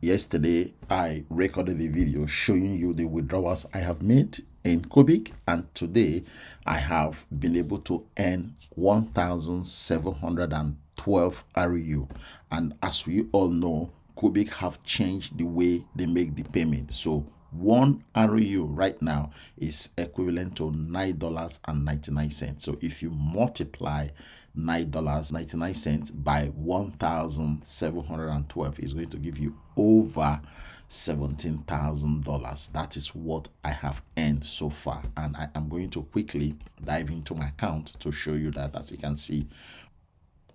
Yesterday, I recorded a video showing you the withdrawals I have made in CuBig, and today I have been able to earn 1,712 REU. And as we all know, CuBig have changed the way they make the payment. So one REU right now is equivalent to $9.99. So if you multiply $9.99 by 1,712, is going to give you over $17,000. That is what I have earned so far, and I am going to quickly dive into my account to show you that. As you can see,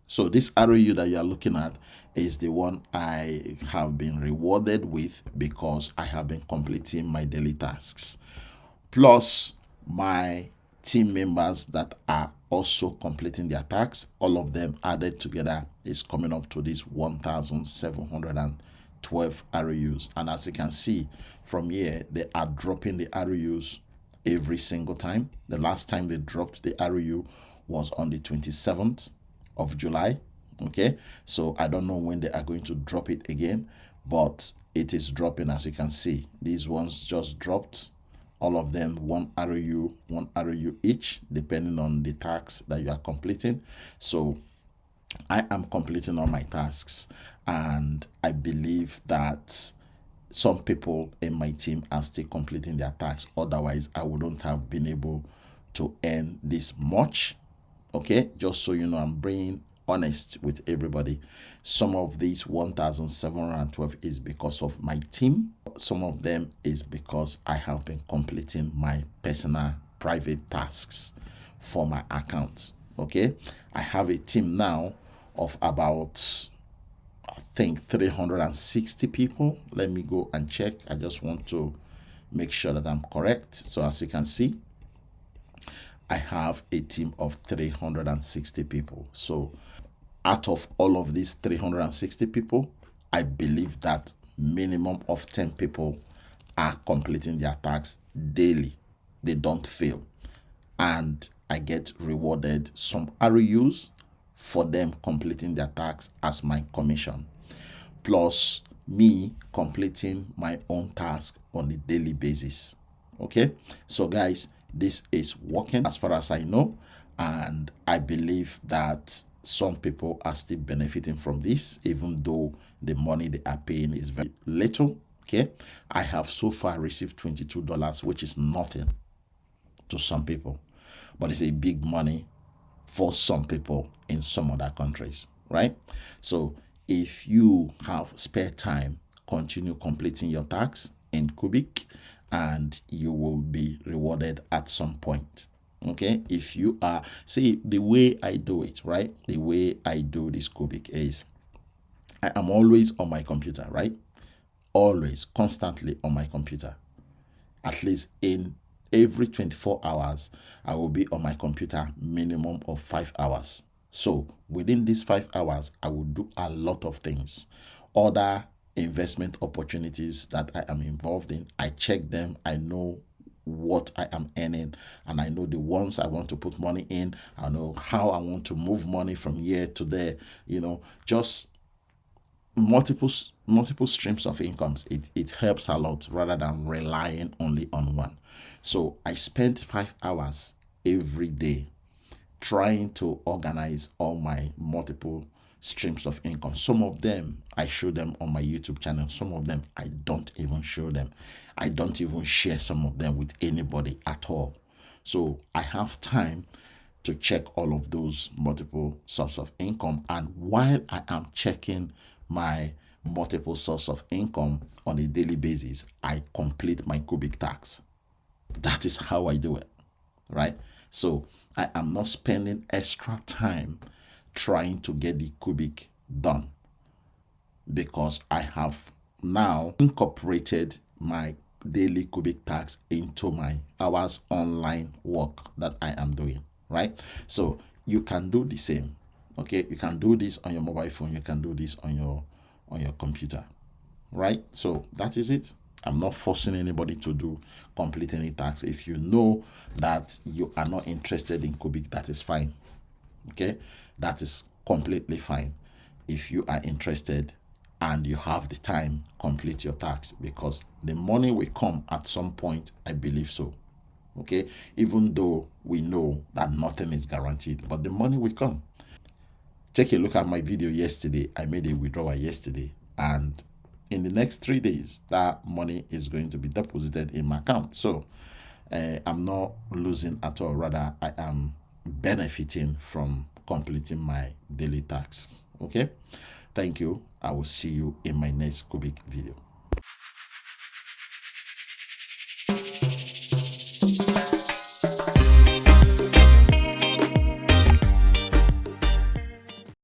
so this ROU that you are looking at is the one I have been rewarded with because I have been completing my daily tasks, plus my team members that are also completing their tasks. All of them added together is coming up to this 1,712 ROUs. And as you can see from here, they are dropping the ROUs every single time. The last time they dropped the ROU was on the 27th of July. Okay, so I don't know when they are going to drop it again, but it is dropping. As you can see, these ones just dropped, all of them one ROU each, depending on the task that you are completing. So I am completing all my tasks, and I believe that some people in my team are still completing their tasks. Otherwise, I wouldn't have been able to earn this much. Okay, just so you know, I'm being honest with everybody. Some of these 1,712 is because of my team. Some of them is because I have been completing my personal private tasks for my account. Okay, I have a team now of about, I think, 360 people. Let me go and check. I just want to make sure that I'm correct. So as you can see, I have a team of 360 people. So out of all of these 360 people, I believe that minimum of 10 people are completing their tasks daily. They don't fail. And I get rewarded some REUs for them completing their tasks as my commission, plus me completing my own task on a daily basis. Okay, so guys, this is working as far as I know, and I believe that some people are still benefiting from this, even though the money they are paying is very little. Okay, I have so far received $22, which is nothing to some people, but it's a big money for some people in some other countries, right? So if you have spare time, continue completing your tasks in CuBig, and you will be rewarded at some point. Okay, if you are, see, the way I do it, right? The way I do this CuBig is I am always on my computer, right? Always, constantly on my computer. At least in every 24 hours, I will be on my computer minimum of 5 hours. So within these 5 hours, I will do a lot of things. Other investment opportunities that I am involved in, I check them. I know what I am earning, and I know the ones I want to put money in. I know how I want to move money from here to there, just multiple streams of incomes. It helps a lot rather than relying only on one. So I spend 5 hours every day trying to organize all my multiple streams of income. Some of them I show them on my YouTube channel. Some of them I don't even show them. I don't even share some of them with anybody at all. So I have time to check all of those multiple sources of income. And while I am checking my multiple source of income on a daily basis, I complete my CuBig tasks. That is how I do it, right? So I am not spending extra time trying to get the CuBig done, because I have now incorporated my daily CuBig tasks into my hours online work that I am doing, right? So you can do the same. Okay, you can do this on your mobile phone, you can do this on your computer, right? So that is it. I'm not forcing anybody to complete any tasks. If you know that you are not interested in CuBig, that is fine. Okay, that is completely fine. If you are interested, and you have the time, complete your tax, because the money will come at some point. I believe so. Okay, even though we know that nothing is guaranteed, but the money will come. Take a look at my video yesterday. I made a withdrawal yesterday, and in the next 3 days, that money is going to be deposited in my account. So I'm not losing at all. Rather, I am benefiting from completing my daily tax. Okay, thank you. I will see you in my next CuBig video.